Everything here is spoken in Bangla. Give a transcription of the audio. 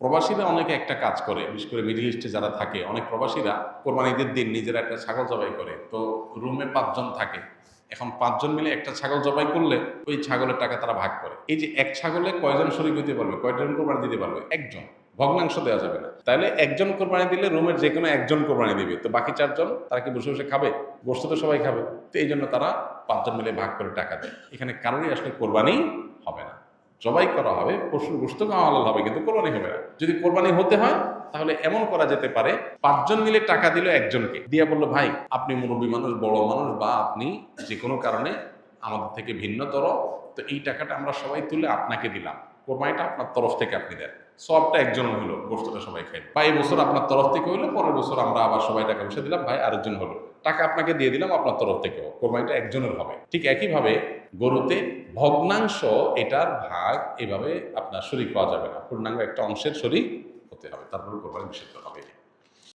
প্রবাসীরা অনেকে একটা কাজ করে, বিশেষ করে মিডল ইস্টে যারা থাকে, অনেক প্রবাসীরা কোরবানিদের দিন নিজেরা একটা ছাগল জবাই করে। তো রুমে 5 জন থাকে, এখন 5 জন মিলে একটা ছাগল জবাই করলে ওই ছাগলের টাকা তারা ভাগ করে। এই যে এক ছাগলে কয়জন শরীক হতে পারবে, কয়জন কোরবানি দিতে পারবে? একজন। ভগ্নাংশ দেওয়া যাবে না। তাহলে একজন কোরবানি দিলে রুমের যে কোনো একজন কোরবানি দিবে, তো বাকি 4 জন তারা কি বসে বসে খাবে? গোশত তো সবাই খাবে। তো এই জন্য তারা 5 জন মিলে ভাগ করে টাকা দেয়। এখানে কারোরই আসলে কোরবানি হবে না, জবাই করা হবে, পশুর গোশত খাওয়া হালাল হবে, কিন্তু কোরবানি হবে না। যদি কোরবানি হতে হয় তাহলে এমন করা যেতে পারে, 5 জন মিলে টাকা দিল একজনকে, দিয়ে বললো ভাই আপনি মুরব্বী মানুষ, বড় মানুষ, বা আপনি যে কোনো কারণে আমাদের থেকে ভিন্নতর, তো এই টাকাটা আমরা সবাই তুলে আপনাকে দিলাম, কোরবানিটা আপনার তরফ থেকে আপনি দেন, সবটা একজন হলো, গোশতটা সবাই খাই। বা এই বছর আপনার তরফ থেকে হইলো, পরের বছর আমরা আবার সবাই টাকা পয়সা দিলাম, ভাই আরেকজন হলো, টাকা আপনাকে দিয়ে দিলাম আপনার তরফ থেকেও, কোরবানিটা একজনের হবে। ঠিক একইভাবে গরুতে ভগ্নাংশ, এটার ভাগ এভাবে আপনার শরীক পাওয়া যাবে না, পূর্ণাঙ্গ একটা অংশের শরীক হতে হবে, তারপরে কোরবানি নিষিদ্ধ হবে।